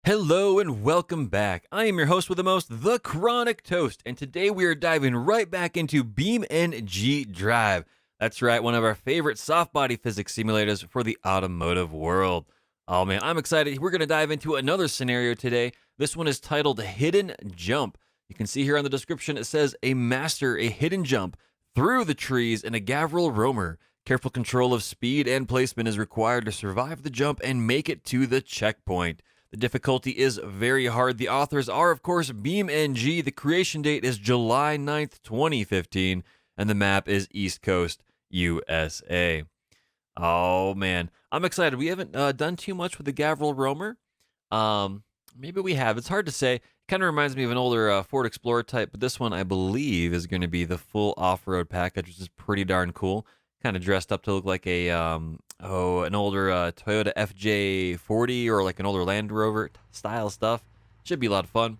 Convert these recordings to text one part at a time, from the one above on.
Hello and welcome back. I am your host with the most, TheChronicToast, and today we are diving right back into BeamNG.drive. That's right, one of our favorite soft body physics simulators for the automotive world. Oh man, I'm excited. We're going to dive into another scenario today. This one is titled Hidden Jump. You can see here on the description it says master a hidden jump through the trees in a Gavril roamer. Careful control of speed and placement is required to survive the jump and make it to the checkpoint. The difficulty is very hard. The authors are, of course, BeamNG. The creation date is July 9th, 2015, and the map is East Coast, USA. Oh, man. I'm excited. We haven't done too much with the Gavril roamer. Maybe we have. It's hard to say. It kind of reminds me of an older Ford Explorer type, but this one, I believe, is going to be the full off-road package, which is pretty darn cool. Kind of dressed up to look like a an older Toyota FJ40 or like an older Land Rover style stuff. Should be a lot of fun.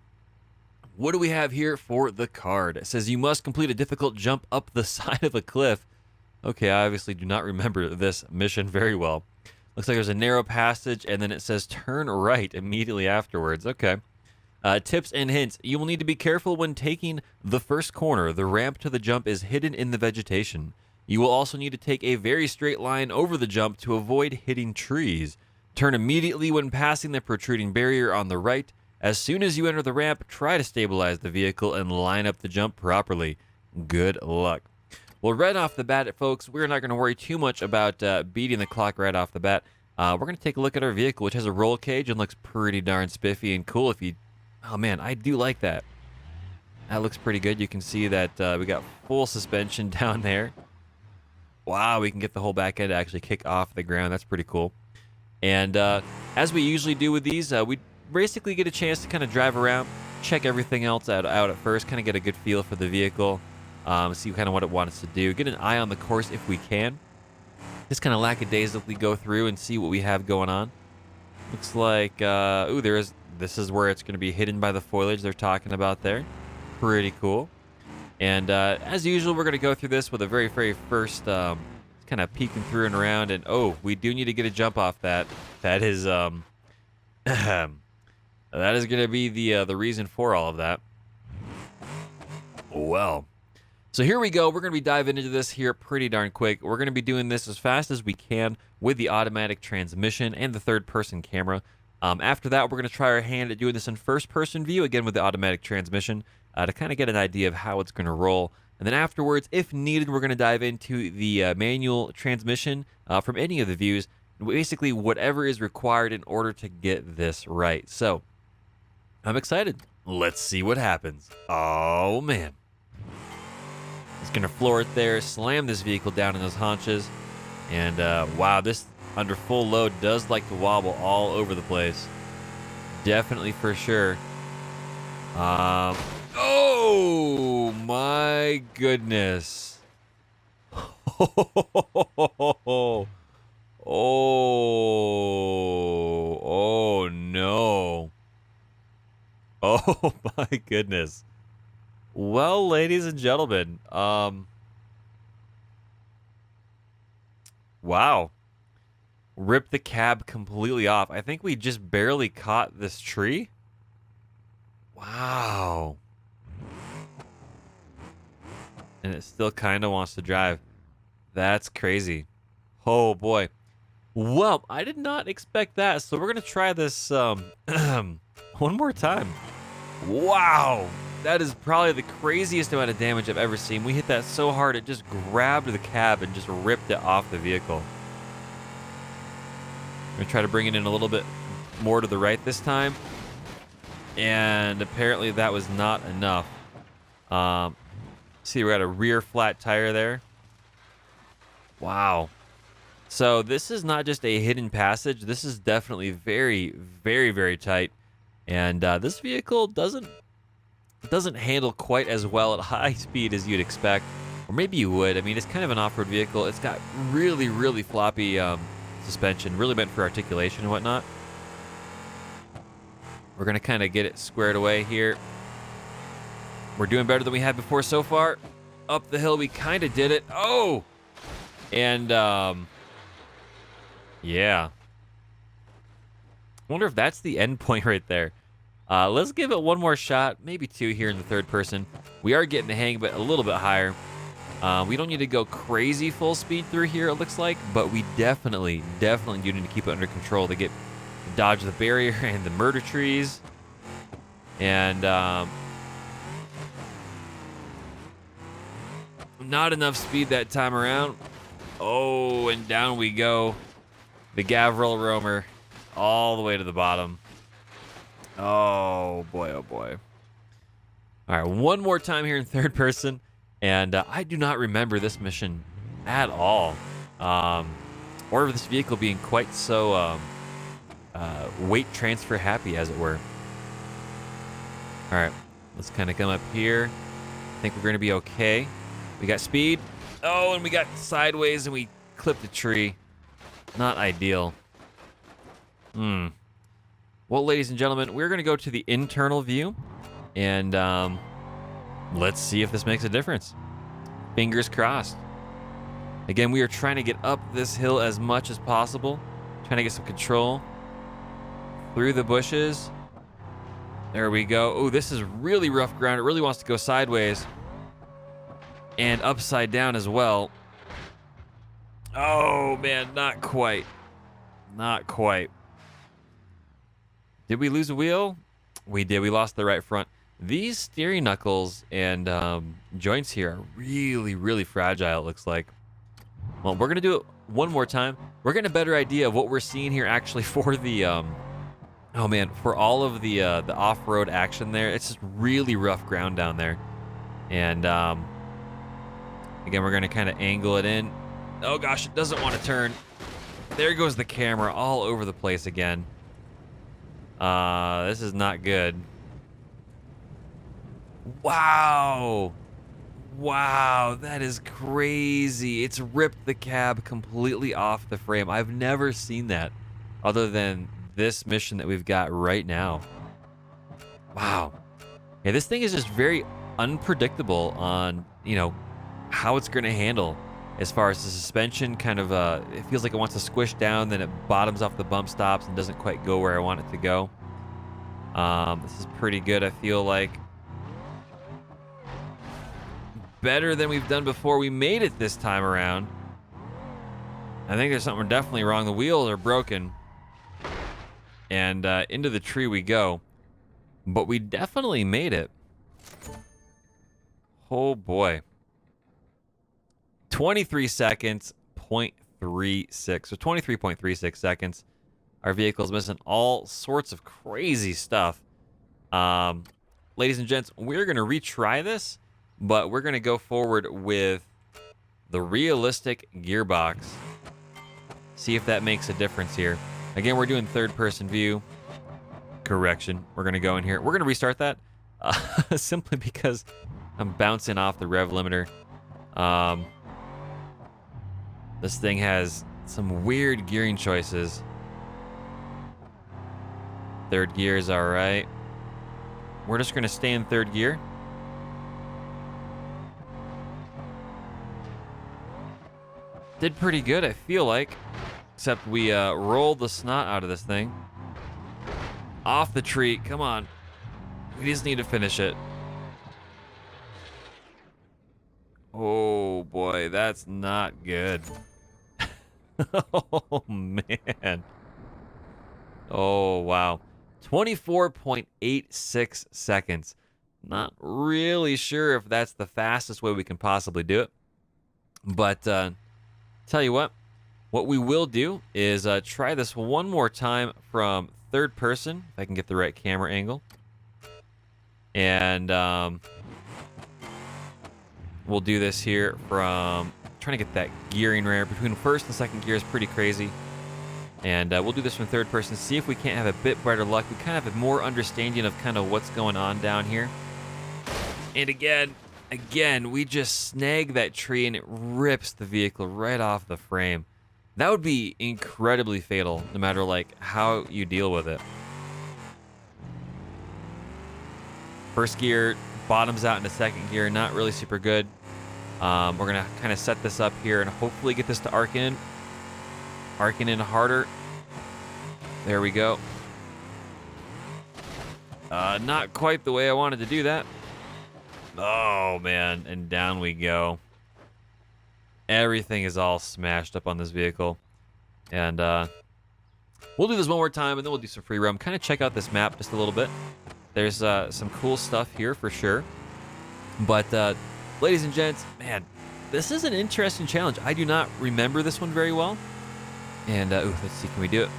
What do we have here for the card? It says you must complete a difficult jump up the side of a cliff. Okay, I obviously do not remember this mission very well. Looks like there's a narrow passage, and then it says turn right immediately afterwards. Okay. Tips and hints. You will need to be careful when taking the first corner. The ramp to the jump is hidden in the vegetation. You will also need to take a very straight line over the jump to avoid hitting trees. Turn immediately when passing the protruding barrier on the right. As soon as you enter the ramp, try to stabilize the vehicle and line up the jump properly. Good luck. Well, right off the bat, folks, we're not going to worry too much about beating the clock right off the bat. We're going to take a look at our vehicle, which has a roll cage and looks pretty darn spiffy and cool. Oh man, I do like that. That looks pretty good. You can see that we got full suspension down there. Wow, we can get the whole back end to actually kick off the ground. That's pretty cool. And as we usually do with these, we basically get a chance to kind of drive around, check everything else out at first, kind of get a good feel for the vehicle, see kind of what it wants to do, get an eye on the course if we can. Just kind of lackadaisically go through and see what we have going on. Looks like, this is where it's going to be hidden by the foliage they're talking about there. Pretty cool. And as usual, we're going to go through this with a very, very first kind of peeking through and around. And, we do need to get a jump off that. That is that is going to be the reason for all of that. Well, so here we go. We're going to be diving into this here pretty darn quick. We're going to be doing this as fast as we can with the automatic transmission and the third-person camera. After that, we're going to try our hand at doing this in first-person view, again with the automatic transmission. To kind of get an idea of how it's going to roll. And then afterwards, if needed, we're going to dive into the manual transmission from any of the views. Basically, whatever is required in order to get this right. So, I'm excited. Let's see what happens. Oh, man. It's going to floor it there, slam this vehicle down in those haunches. And, wow, this under full load does like to wobble all over the place. Definitely for sure. Oh my goodness. Oh no. Oh my goodness. Well, ladies and gentlemen, wow. Ripped the cab completely off. I think we just barely caught this tree. Wow. And it still kind of wants to drive. That's crazy. Oh, boy. Well, I did not expect that. So we're going to try this one more time. Wow. That is probably the craziest amount of damage I've ever seen. We hit that so hard, it just grabbed the cab and just ripped it off the vehicle. I'm going to try to bring it in a little bit more to the right this time. And apparently that was not enough. See, we got a rear flat tire there. Wow. So this is not just a hidden passage. This is definitely very, very, very tight. And this vehicle doesn't handle quite as well at high speed as you'd expect. Or maybe you would. I mean, it's kind of an off-road vehicle. It's got really, really floppy suspension, really meant for articulation and whatnot. We're going to kind of get it squared away here. We're doing better than we had before so far. Up the hill, we kind of did it. Oh! And, yeah. Wonder if that's the end point right there. Let's give it one more shot, maybe two here in the third person. We are getting the hang of it a little bit higher. We don't need to go crazy full speed through here, it looks like, but we definitely do need to keep it under control to dodge the barrier and the murder trees. And not enough speed that time around. Oh, and down we go. The Gavril Roamer all the way to the bottom. Oh boy, oh boy. All right, one more time here in third person. And I do not remember this mission at all. Or this vehicle being quite so weight transfer happy, as it were. All right, let's kind of come up here. I think we're going to be okay. We got speed. Oh, and we got sideways and we clipped a tree. Not ideal. Well, ladies and gentlemen, we're going to go to the internal view. And let's see if this makes a difference. Fingers crossed. Again, we are trying to get up this hill as much as possible. Trying to get some control. Through the bushes. There we go. Oh, this is really rough ground. It really wants to go sideways. And upside down as well. Oh, man, not quite. Not quite. Did we lose a wheel? We did. We lost the right front. These steering knuckles and joints here are really, really fragile, it looks like. Well, we're going to do it one more time. We're getting a better idea of what we're seeing here actually for the, oh man, for all of the off-road action there. It's just really rough ground down there. And again, we're going to kind of angle it in. Oh gosh, it doesn't want to turn. There goes the camera all over the place again. This is not good. Wow. Wow, that is crazy. It's ripped the cab completely off the frame. I've never seen that other than this mission that we've got right now. Wow. Yeah, this thing is just very unpredictable on, you know, how it's going to handle as far as the suspension kind of, it feels like it wants to squish down, then it bottoms off the bump stops and doesn't quite go where I want it to go. This is pretty good, I feel like. Better than we've done before. We made it this time around. I think there's something definitely wrong. The wheels are broken. And into the tree we go. But we definitely made it. Oh boy. 23 seconds, 0.36. So 23.36 seconds. Our vehicle's missing all sorts of crazy stuff. Ladies and gents, we're going to retry this. But we're going to go forward with the realistic gearbox. See if that makes a difference here. Again, we're doing third-person view. Correction. We're going to go in here. We're going to restart that simply because I'm bouncing off the rev limiter. This thing has some weird gearing choices. Third gear is all right. We're just going to stay in third gear. Did pretty good, I feel like. Except we rolled the snot out of this thing. Off the tree. Come on. We just need to finish it. Oh, boy. That's not good. Oh, man. Oh, wow. 24.86 seconds. Not really sure if that's the fastest way we can possibly do it. But... tell you what we will do is try this one more time from third person, if I can get the right camera angle. And we'll do this here from, trying to get that gearing rare. Between first and second gear is pretty crazy. And we'll do this from third person, see if we can't have a bit better luck. We kind of have more understanding of kind of what's going on down here. And again, we just snag that tree and it rips the vehicle right off the frame. That would be incredibly fatal, no matter like how you deal with it. First gear bottoms out into second gear, not really super good. We're gonna kind of set this up here and hopefully get this to arc in harder. There we go. Not quite the way I wanted to do that. Oh, man. And down we go. Everything is all smashed up on this vehicle. And we'll do this one more time, and then we'll do some free roam. Kind of check out this map just a little bit. There's some cool stuff here for sure. But, ladies and gents, man, this is an interesting challenge. I do not remember this one very well. And, let's see, can we do it?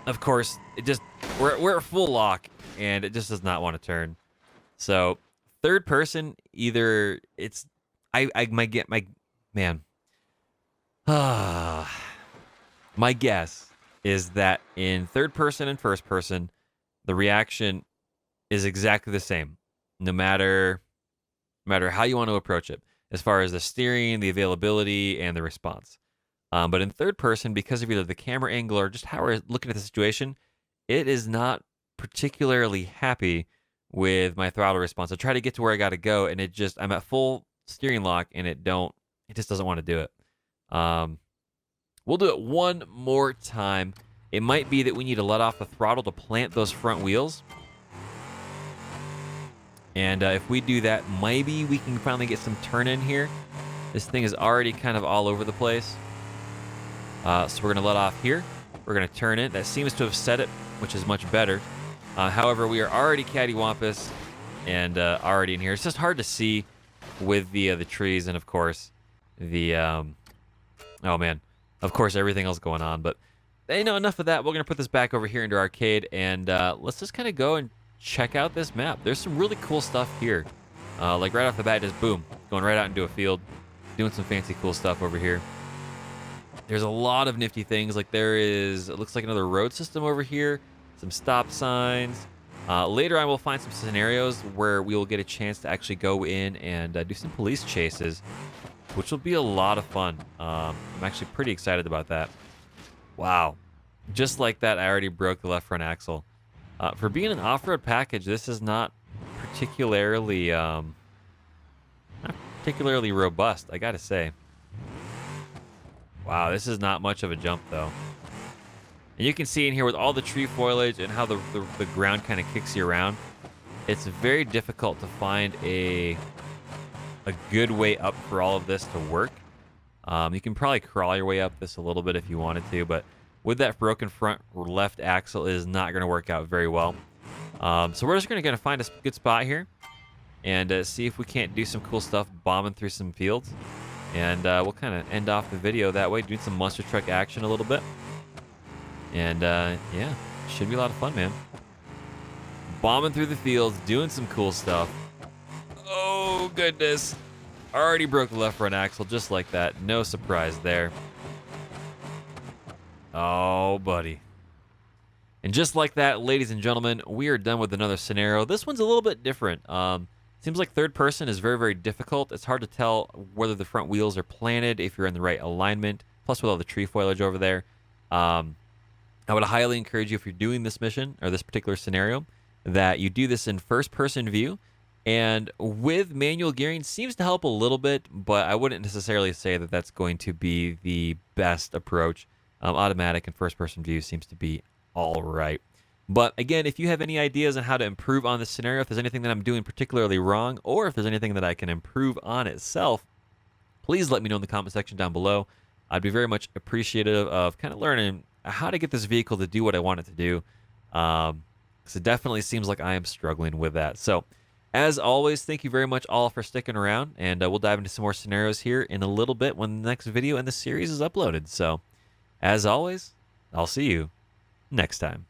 Of course, it just, we're at full lock, and it just does not want to turn. So, third person, either it's, my guess is that in third person and first person, the reaction is exactly the same, no matter how you want to approach it, as far as the steering, the availability, and the response. But in third person, because of either the camera angle or just how we're looking at the situation, it is not particularly happy with my throttle response. I try to get to where I got to go, and I'm at full steering lock, and it just doesn't want to do it. We'll do it one more time. It might be that we need to let off the throttle to plant those front wheels. And if we do that, maybe we can finally get some turn in here. This thing is already kind of all over the place. So we're going to let off here. We're going to turn it. That seems to have set it, which is much better. However, we are already cattywampus and already in here. It's just hard to see with the trees and, of course, the... oh, man. Of course, everything else going on. But, enough of that. We're going to put this back over here into arcade. And let's just kind of go and check out this map. There's some really cool stuff here. Like right off the bat, just boom, going right out into a field, doing some fancy cool stuff over here. There's a lot of nifty things. Like it looks like another road system over here, some stop signs. Later on, we'll find some scenarios where we will get a chance to actually go in and do some police chases, which will be a lot of fun. I'm actually pretty excited about that. Wow. Just like that, I already broke the left front axle. For being an off-road package, this is not particularly robust, I gotta say. Wow, this is not much of a jump, though. And you can see in here with all the tree foliage and how the ground kind of kicks you around, it's very difficult to find a good way up for all of this to work. You can probably crawl your way up this a little bit if you wanted to, but with that broken front left axle, it is not going to work out very well. So we're just going to find a good spot here and see if we can't do some cool stuff bombing through some fields. And we'll kind of end off the video that way, doing some monster truck action a little bit. And yeah, should be a lot of fun, man. Bombing through the fields, doing some cool stuff. Oh, goodness. Already broke the left front axle just like that. No surprise there. Oh, buddy. And just like that, ladies and gentlemen, we are done with another scenario. This one's a little bit different. Seems like third person is very, very difficult. It's hard to tell whether the front wheels are planted, if you're in the right alignment, plus with all the tree foliage over there. I would highly encourage you, if you're doing this mission or this particular scenario, that you do this in first-person view. And with manual gearing, seems to help a little bit, but I wouldn't necessarily say that that's going to be the best approach. Automatic and first-person view seems to be all right. But again, if you have any ideas on how to improve on this scenario, if there's anything that I'm doing particularly wrong, or if there's anything that I can improve on itself, please let me know in the comment section down below. I'd be very much appreciative of kind of learning how to get this vehicle to do what I want it to do. Because it definitely seems like I am struggling with that. So, as always, thank you very much all for sticking around, and we'll dive into some more scenarios here in a little bit when the next video in the series is uploaded. So, as always, I'll see you next time.